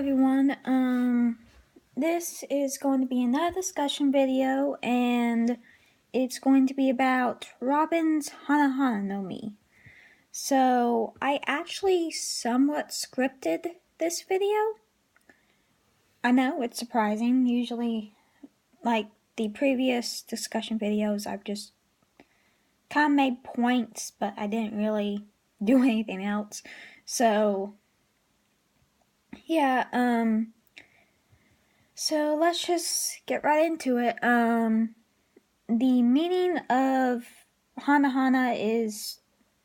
everyone. This is going to be another discussion video, and it's going to be about Robin's Hana-Hana no Mi. So, I actually somewhat scripted this video. I know, it's surprising. Usually, like the previous discussion videos, I've just kind of made points, but I didn't really do anything else. So, yeah, So let's just get right into it. The meaning of Hana-Hana is,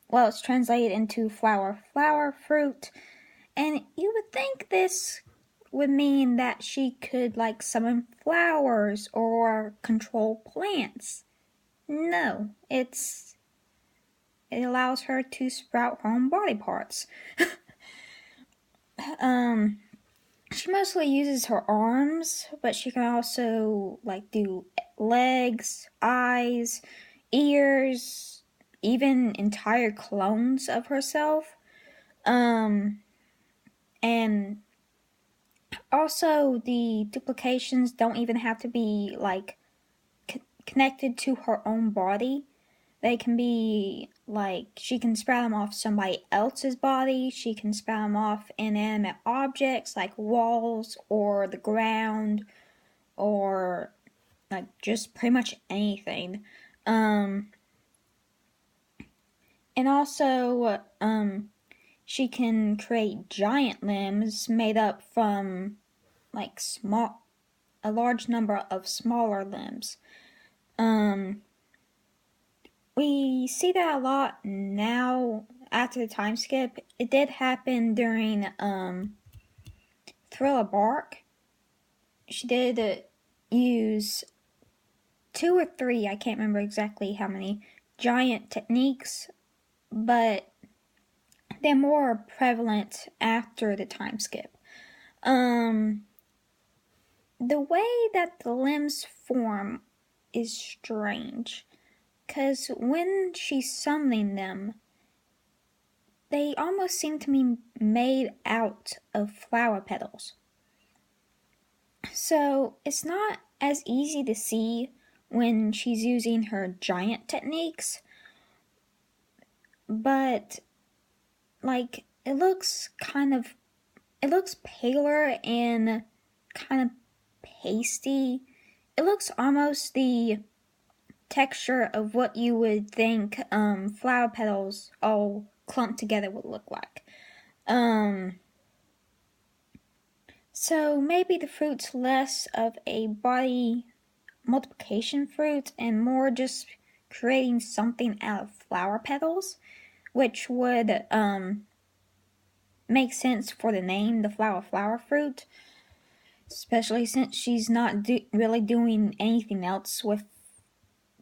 well, it's translated into flower, fruit, and you would think this would mean that she could, like, summon flowers or control plants. No, it allows her to sprout her own body parts. She mostly uses her arms, but she can also, like, do legs, eyes, ears, even entire clones of herself. And also the duplications don't even have to be, like, connected to her own body. They can be, like, she can sprout them off somebody else's body. She can sprout them off inanimate objects like walls or the ground or, like, just pretty much anything. And also, she can create giant limbs made up from, like, a large number of smaller limbs. We see that a lot now after the time skip. It did happen during Thriller Bark. She did use 2 or 3, I can't remember exactly how many, giant techniques, but they're more prevalent after the time skip. The way that the limbs form is strange, because when she's summoning them, they almost seem to be made out of flower petals. So it's not as easy to see when she's using her giant techniques, but, like, it looks paler and kind of pasty. It looks almost the texture of what you would think flower petals all clumped together would look like. So maybe the fruit's less of a body multiplication fruit and more just creating something out of flower petals, which would make sense for the name, the flower fruit, especially since she's not really doing anything else with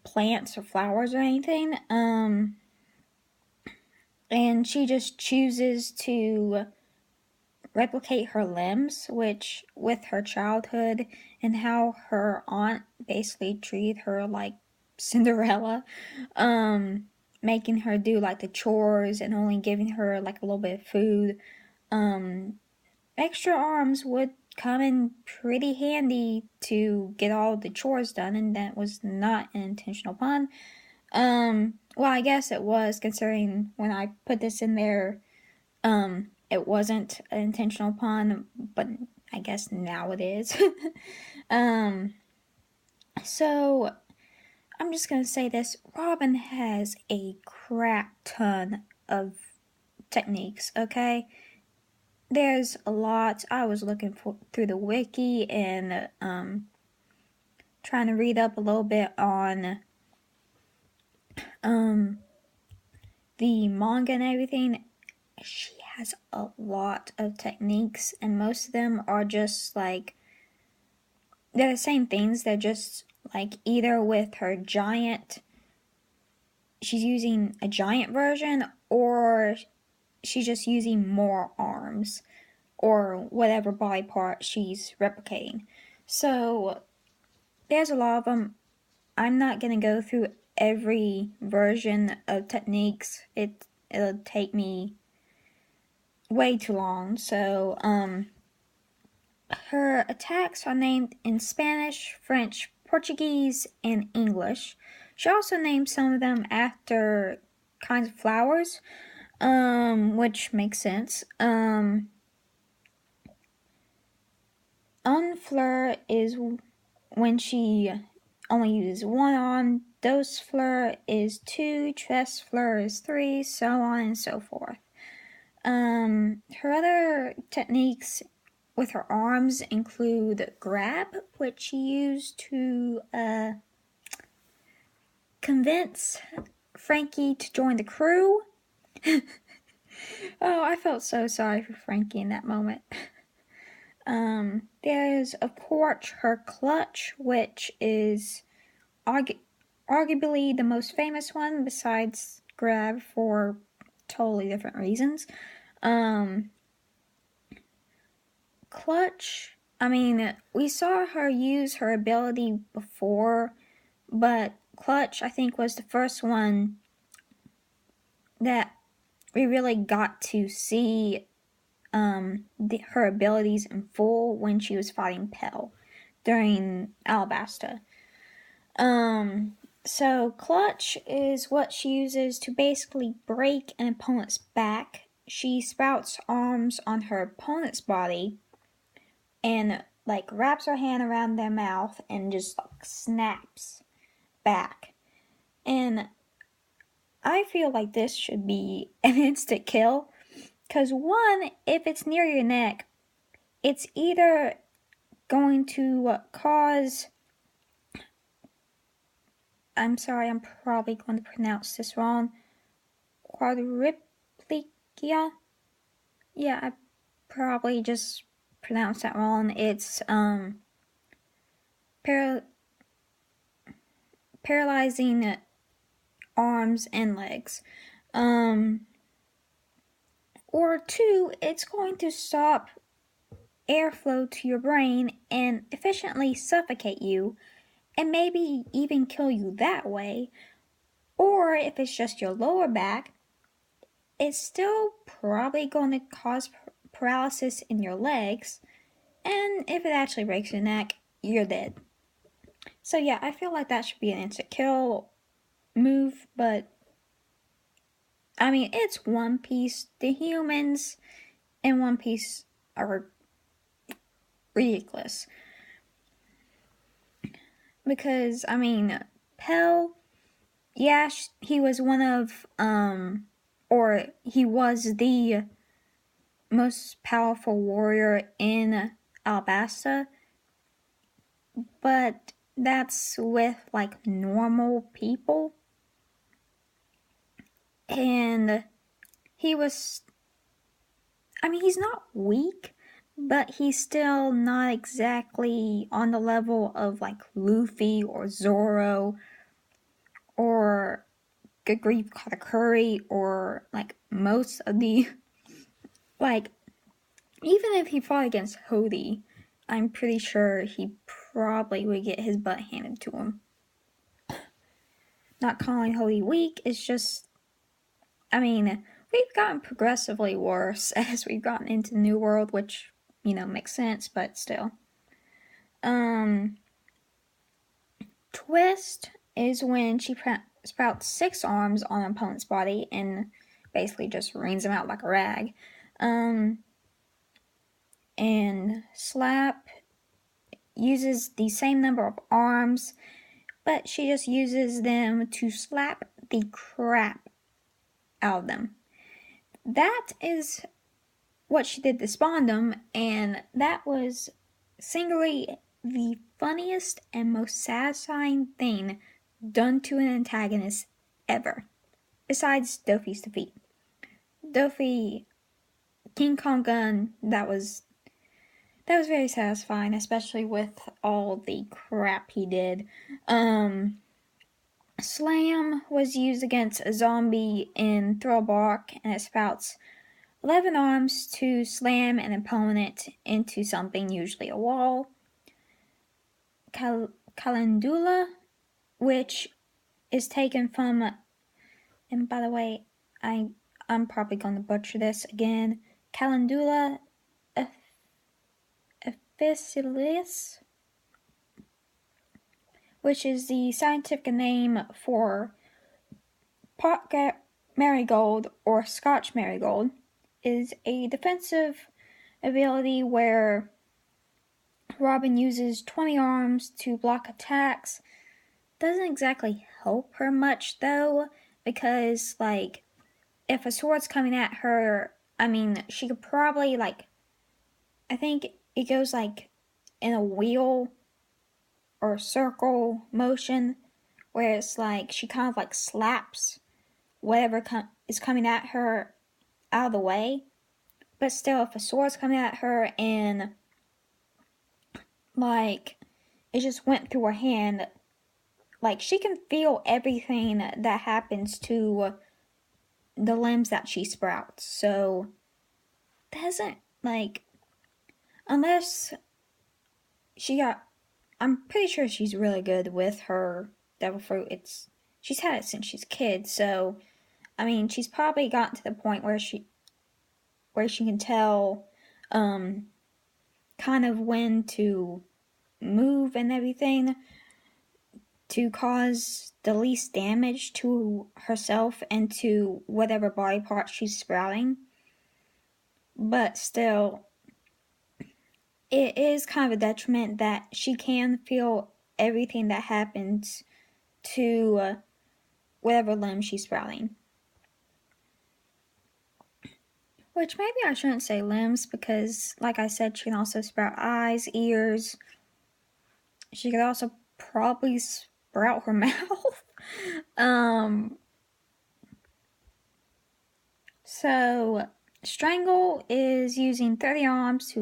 plants or flowers or anything. And she just chooses to replicate her limbs, which, with her childhood and how her aunt basically treated her like Cinderella, making her do, like, the chores and only giving her, like, a little bit of food, extra arms would come in pretty handy to get all the chores done, and that was not an intentional pun. Well, I guess it was, considering when I put this in there, it wasn't an intentional pun, but I guess now it is. So, I'm just gonna say this. Robin has a crap ton of techniques, okay? There's a lot. I was looking through the wiki and trying to read up a little bit on the manga and everything. She has a lot of techniques, and most of them are just, like, they're the same things. They're just, like, either with her giant, she's using a giant version, or she's just using more arms, or whatever body part she's replicating. So there's a lot of them. I'm not gonna go through every version of techniques. It'll take me way too long. So Her attacks are named in Spanish, French, Portuguese, and English. She also named some of them after kinds of flowers, which makes sense. Unfleur is when she only uses one arm. Dos fleur is 2. Tres fleur is 3. So on and so forth. Her other techniques with her arms include grab, which she used to convince Frankie to join the crew. Oh, I felt so sorry for Frankie in that moment. There's, of course, her clutch, which is arguably the most famous one besides grab for totally different reasons. Clutch, I mean, we saw her use her ability before, but clutch, I think, was the first one that we really got to see her abilities in full when she was fighting Pell during Alabasta. So clutch is what she uses to basically break an opponent's back. She sprouts arms on her opponent's body and like wraps her hand around their mouth and just like snaps back. And I feel like this should be an instant kill. Because one, if it's near your neck, it's either going to cause... I'm sorry, I'm probably going to pronounce this wrong. Quadripligia? Yeah, I probably just pronounced that wrong. It's paralyzing arms and legs. Or two, it's going to stop airflow to your brain and efficiently suffocate you and maybe even kill you that way. Or if it's just your lower back, it's still probably going to cause paralysis in your legs, and if it actually breaks your neck, you're dead. So yeah, I feel like that should be an instant kill move, but I mean, it's One Piece. The humans in One Piece are ridiculous. Because, I mean, Pell, yeah, he was one of, or he was the most powerful warrior in Alabasta, but that's with, like, normal people. And he was, I mean, he's not weak, but he's still not exactly on the level of, like, Luffy or Zoro or Good Grief Katakuri or, like, most of the, like, even if he fought against Hody, I'm pretty sure he probably would get his butt handed to him. Not calling Hody weak, it's just, I mean, we've gotten progressively worse as we've gotten into the New World, which, you know, makes sense, but still. Twist is when she sprouts 6 arms on an opponent's body and basically just wrings them out like a rag. And Slap uses the same number of arms, but she just uses them to slap the crap out of them. That is what she did to Spondum, and that was singularly the funniest and most satisfying thing done to an antagonist ever, besides Dofi's defeat. Dofi, King Kong Gun, that was very satisfying, especially with all the crap he did. Slam was used against a zombie in Throwbark, and it spouts 11 arms to slam an opponent into something, usually a wall. Calendula, which is taken from, and by the way, I'm probably going to butcher this again. Calendula facilis, which is the scientific name for pot marigold or Scotch marigold, is a defensive ability where Robin uses 20 arms to block attacks. Doesn't exactly help her much though, because like if a sword's coming at her, I mean, she could probably like, I think it goes like in a wheel or circle motion where it's like she kind of like slaps whatever is coming at her out of the way. But still, if a sword's coming at her and like it just went through her hand, like she can feel everything that happens to the limbs that she sprouts. So doesn't like, unless she got, I'm pretty sure she's really good with her devil fruit. She's had it since she's a kid, so I mean she's probably gotten to the point where she can tell kind of when to move and everything to cause the least damage to herself and to whatever body part she's sprouting. But still, it is kind of a detriment that she can feel everything that happens to whatever limb she's sprouting. Which maybe I shouldn't say limbs because, like I said, she can also sprout eyes, ears. She could also probably sprout her mouth. So, Strangle is using 30 arms to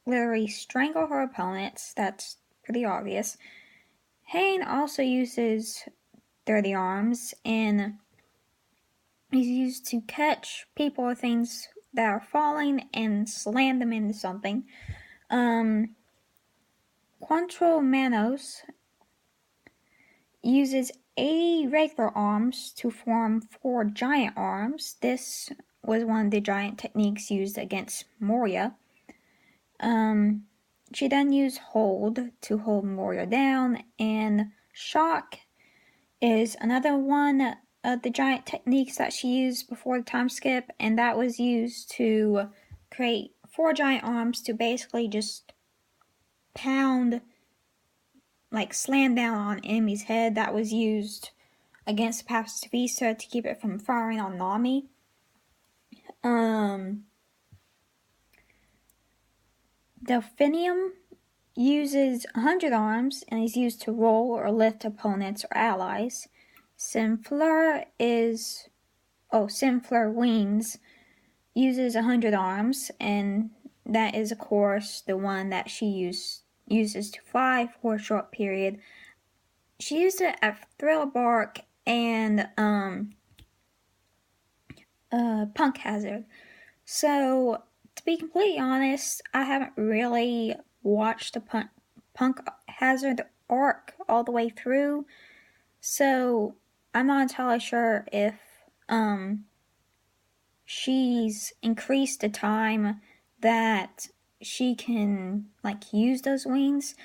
literally strangle her opponents. That's pretty obvious. Hane also uses 30 arms and is used to catch people or things that are falling and slam them into something. Quantro Manos uses 80 regular arms to form 4 giant arms. This was one of the giant techniques used against Moria. She then used Hold to hold Moria down, and Shock is another one of the giant techniques that she used before the time skip, and that was used to create 4 giant arms to basically just pound, like slam down on enemy's head. That was used against Pacifista to keep it from firing on Nami. Delphinium uses 100 arms and is used to roll or lift opponents or allies. Sinfleur Wings uses 100 arms, and that is of course the one that she uses to fly for a short period. She used it at Thriller Bark and Punk Hazard. So to be completely honest, I haven't really watched the Punk Hazard arc all the way through, so I'm not entirely sure if she's increased the time that she can like use those wings,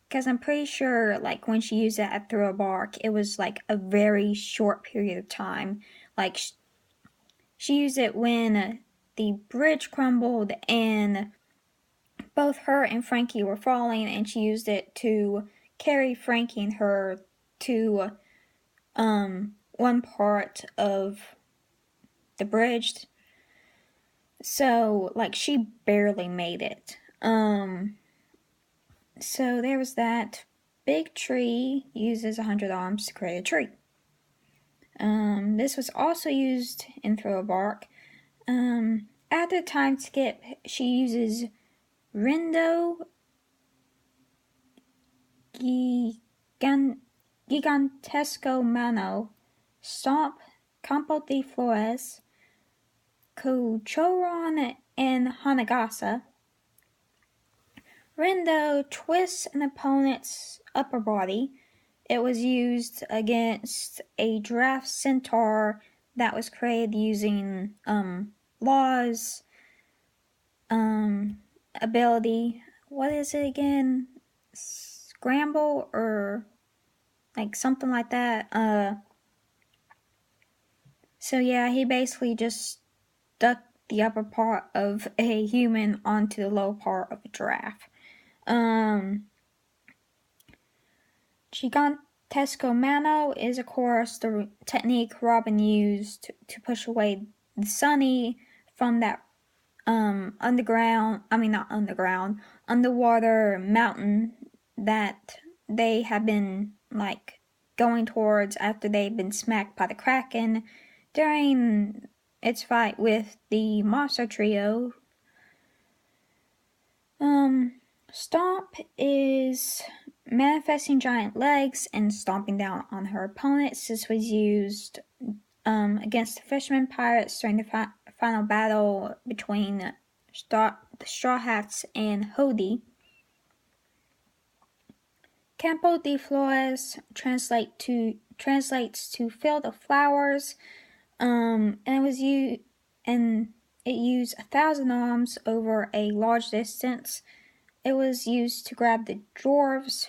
because I'm pretty sure like when she used it at Thriller Bark, it was like a very short period of time. Like she used it when the bridge crumbled and both her and Frankie were falling, and she used it to carry Frankie and her to one part of the bridge. So like she barely made it. So there was that. Big Tree uses 100 arms to create a tree. This was also used in Thriller Bark. At the time skip, she uses Rindo Gigantesco Mano, Stomp, Campo de Flores, Kuchoron, and Hanagasa. Rindo twists an opponent's upper body. It was used against a draft centaur that was created using Law's ability, what is it again? Scramble or like something like that. So yeah, he basically just stuck the upper part of a human onto the lower part of a giraffe. Gigantesco mano is, of course, the technique Robin used to push away the Sunny from that underwater mountain that they have been like going towards after they've been smacked by the Kraken during its fight with the monster trio. Stomp is manifesting giant legs and stomping down on her opponents. This was used against the fisherman pirates during the final battle between the Straw Hats and Hody. Campo de Flores translates to field of flowers, and it used 1,000 arms over a large distance. It was used to grab the dwarves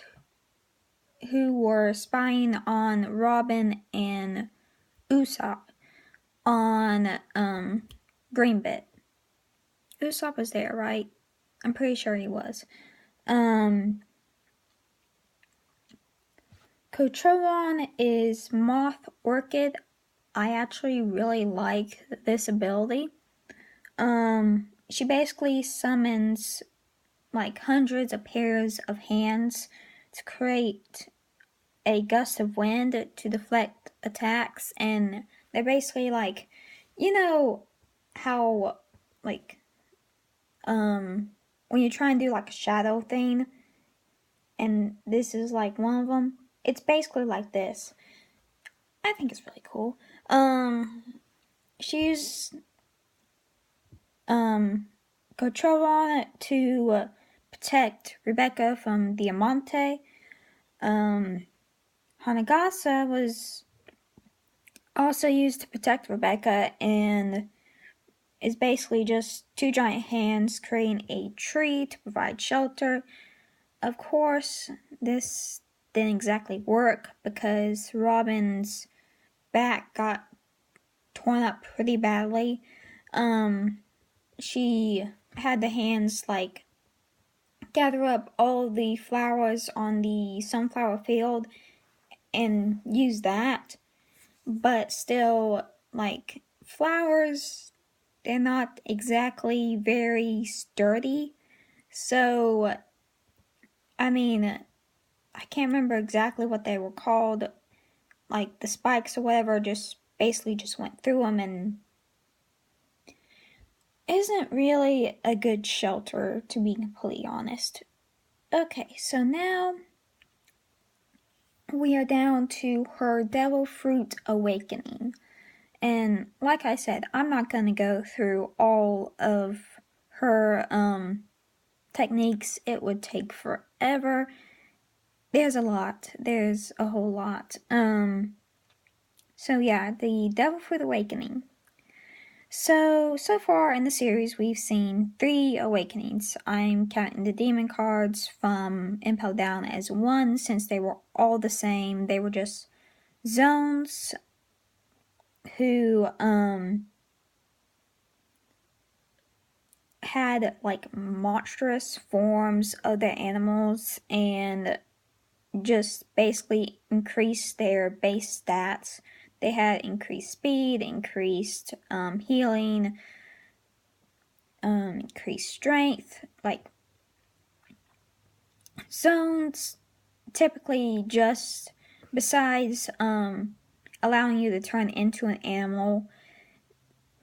who were spying on Robin and Usopp on Greenbit. Usopp was there, right? I'm pretty sure he was. Cotrolon is Moth Orchid. I actually really like this ability. She basically summons like hundreds of pairs of hands to create a gust of wind to deflect attacks, and they're basically like, you know how like when you try and do like a shadow thing, and this is like one of them. It's basically like this. I think it's really cool. She used Cotrolon to protect Rebecca from Diamante. Hanagasa was also used to protect Rebecca and is basically just two giant hands creating a tree to provide shelter. Of course, this didn't exactly work because Robin's back got torn up pretty badly. She had the hands like gather up all the flowers on the sunflower field and use that, but still, like, flowers, they're not exactly very sturdy. So, I mean, I can't remember exactly what they were called. Like, the spikes or whatever just basically just went through them and isn't really a good shelter, to be completely honest. Okay, so now we are down to her Devil Fruit Awakening. And like I said, I'm not going to go through all of her techniques. It would take forever. There's a lot. There's a whole lot. So yeah, the Devil Fruit Awakening. So far in the series, we've seen 3 awakenings. I'm counting the demon cards from Impel Down as 1 since they were all the same. They were just zones who had like monstrous forms of the animals and just basically increased their base stats. They had increased speed, increased healing, increased strength. Like, zones typically just, besides allowing you to turn into an animal,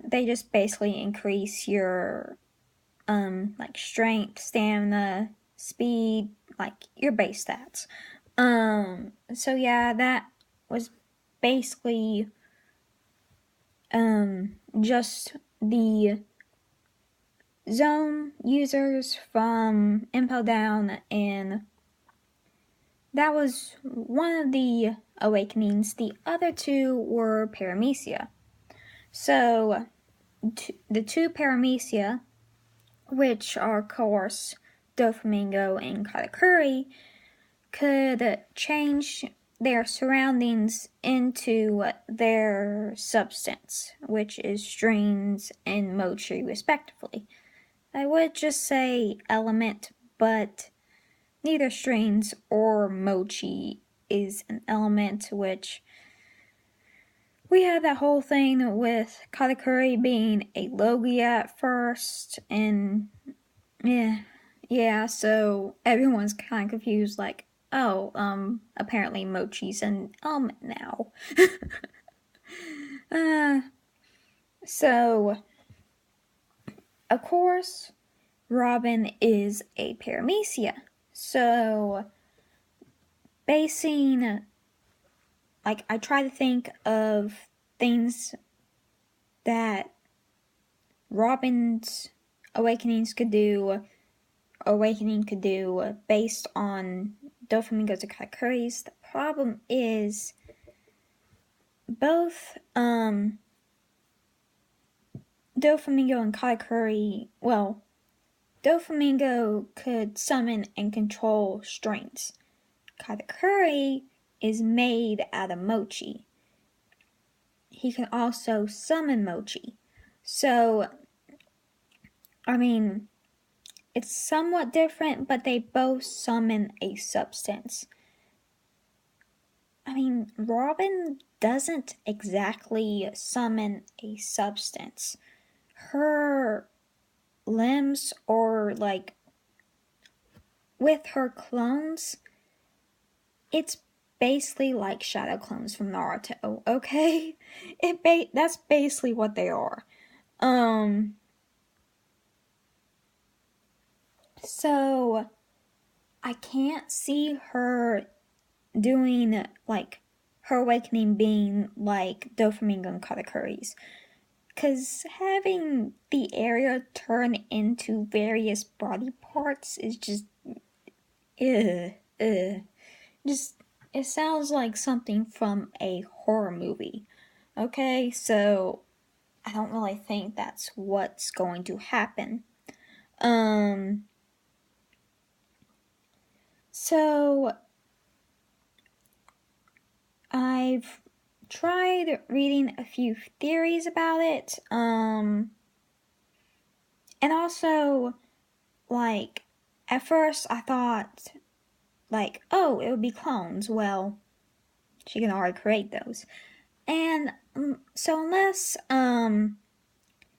they just basically increase your like strength, stamina, speed, like your base stats. So yeah, that was basically just the zone users from Impel Down, and that was one of the awakenings. The other 2 were Paramecia. So the 2 Paramecia, which are, of course, Doflamingo and Katakuri could change their surroundings into their substance, which is strings and mochi, respectively. I would just say element, but neither strings or mochi is an element, which we had that whole thing with Katakuri being a Logia at first, and yeah, so everyone's kind of confused, like, oh, apparently Mochi's an now. uh, so, of course, Robin is a paramecia. So, basing, like, I try to think of things that Robin's awakening could do based on Doflamingo's and Katakuri's. The problem is both Doflamingo and Katakuri, well, Doflamingo could summon and control strings. Katakuri is made out of mochi. He can also summon mochi. So, I mean, it's somewhat different, but they both summon a substance. I mean, Robin doesn't exactly summon a substance. Her limbs, or like with her clones, it's basically like shadow clones from Naruto, okay? That's basically what they are. So I can't see her doing like her awakening being like Doflamingo and Katakuri's. Because having the area turn into various body parts is just. Just. It sounds like something from a horror movie. Okay, so I don't really think that's what's going to happen. So I've tried reading a few theories about it. And also, like, at first I thought, like, oh, it would be clones. Well, she can already create those. And so unless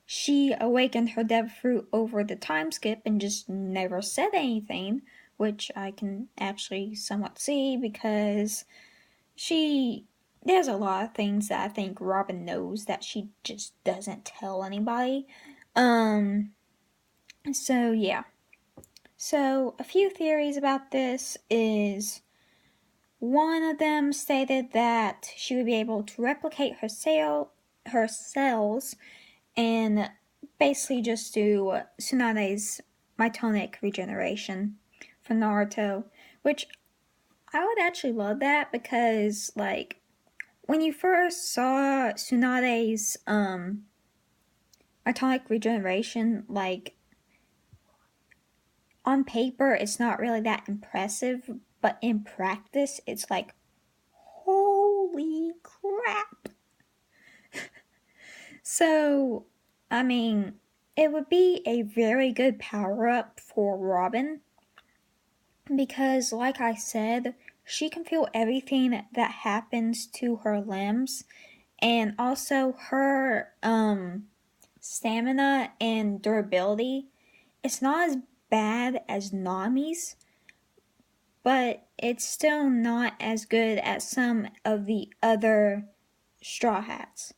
she awakened her devil fruit over the time skip and just never said anything, which I can actually somewhat see because there's a lot of things that I think Robin knows that she just doesn't tell anybody. So yeah. So a few theories about this is one of them stated that she would be able to replicate her cells and basically just do Tsunade's mitonic regeneration from Naruto, which I would actually love that because, like, when you first saw Tsunade's mitonic regeneration, like, on paper it's not really that impressive, but in practice it's like, holy crap. So, I mean, it would be a very good power up for Robin because, like I said, she can feel everything that happens to her limbs, and also her stamina and durability. It's not as bad as Nami's, but it's still not as good as some of the other Straw Hats.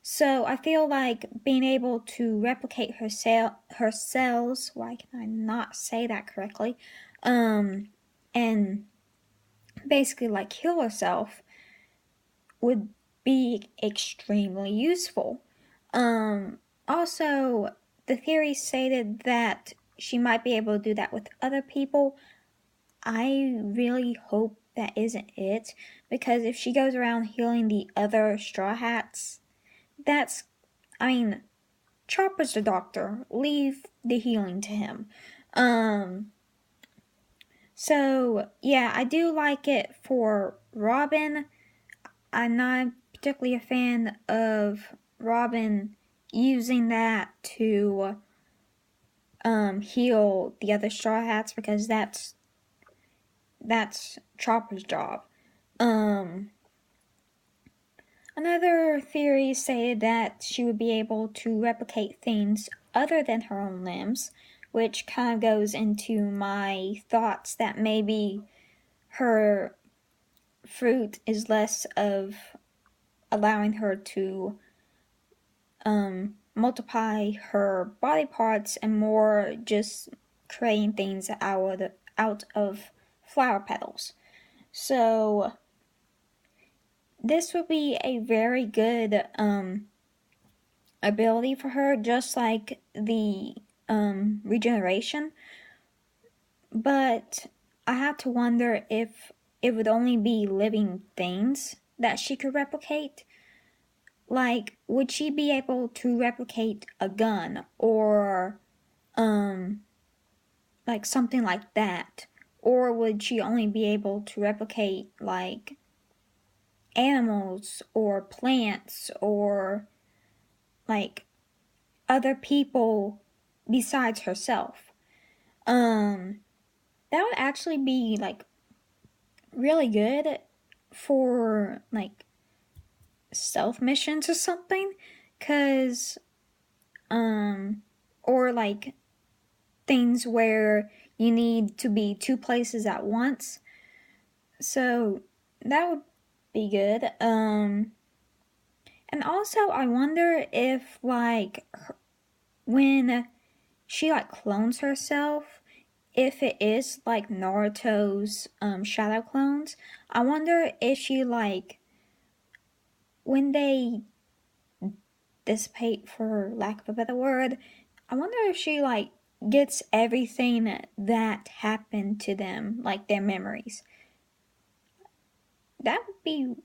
So I feel like being able to replicate her cells, why can I not say that correctly? And basically like heal herself would be extremely useful. Also, the theory stated that she might be able to do that with other people. I really hope that isn't it, because if she goes around healing the other Straw Hats, Chopper's the doctor. Leave the healing to him. So, yeah, I do like it for Robin. I'm not particularly a fan of Robin using that to heal the other Straw Hats because that's Chopper's job. Um, Another theory stated that she would be able to replicate things other than her own limbs, which kind of goes into my thoughts that maybe her fruit is less of allowing her to multiply her body parts and more just creating things out of flower petals. So this would be a very good ability for her, just like the regeneration. But I have to wonder if it would only be living things that she could replicate. Like, would she be able to replicate a gun or um like something like that? Or would she only be able to replicate like animals or plants or like other people besides herself? That would actually be like really good for like stealth missions or something, cause or like things where you need to be two places at once. So that would be good. And also I wonder if like when she like clones herself, if it is like Naruto's shadow clones, I wonder if she like when they dissipate, for lack of a better word, I wonder if she like gets everything that happened to them, like their memories. That would be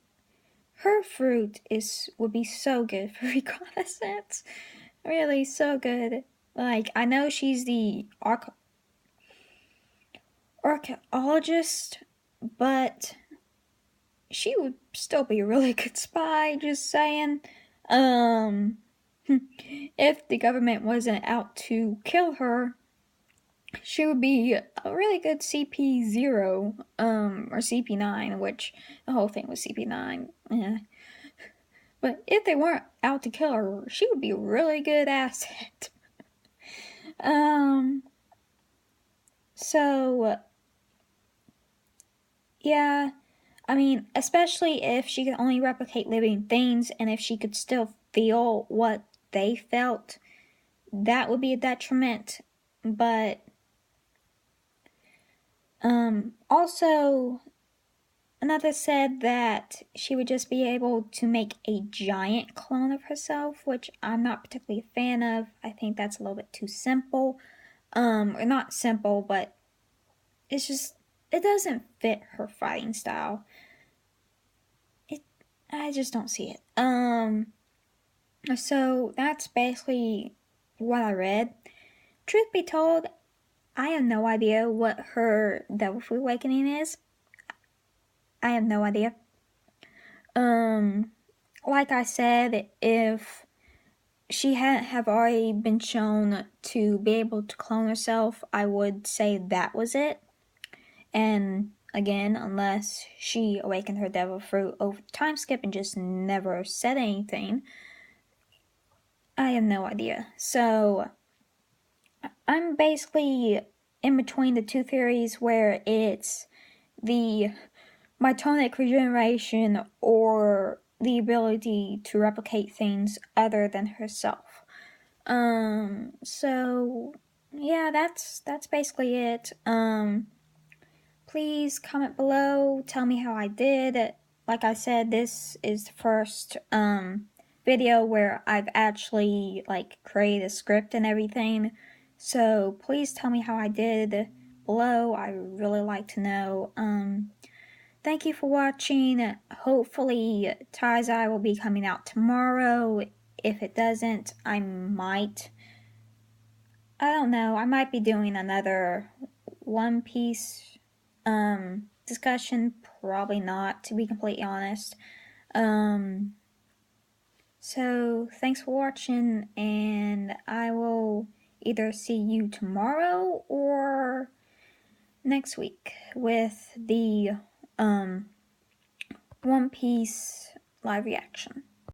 her fruit is would be so good for reconnaissance. Really so good. Like I know she's the archaeologist, but she would still be a really good spy, just saying. Um if the government wasn't out to kill her, she would be a really good CP0, or CP9, which the whole thing was CP9. Yeah. But if they weren't out to kill her, she would be a really good asset. um, so, yeah, I mean, especially if she could only replicate living things and if she could still feel what they felt, that would be a detriment. But, also, another said that she would just be able to make a giant clone of herself, which I'm not particularly a fan of. I think that's a little bit too simple. Or not simple, but it's just it doesn't fit her fighting style. It I just don't see it. So that's basically what I read. Truth be told, I have no idea what her Devil Fruit Awakening is. I have no idea. Um, like I said, if she hadn't have already been shown to be able to clone herself, I would say that was it. And again, unless she awakened her devil fruit over time skip and just never said anything, I have no idea. So I'm basically in between the two theories where it's the mitonic regeneration or the ability to replicate things other than herself. So yeah, that's basically it. Please comment below, tell me how I did. Like I said, this is the first video where I've actually like created a script and everything. So please tell me how I did below. I really like to know. Thank you for watching. Hopefully Ty's Eye will be coming out tomorrow. If it doesn't, I don't know, I might be doing another One Piece discussion? Probably not, to be completely honest. Um, so thanks for watching, and I will either see you tomorrow or next week with the One Piece live reaction.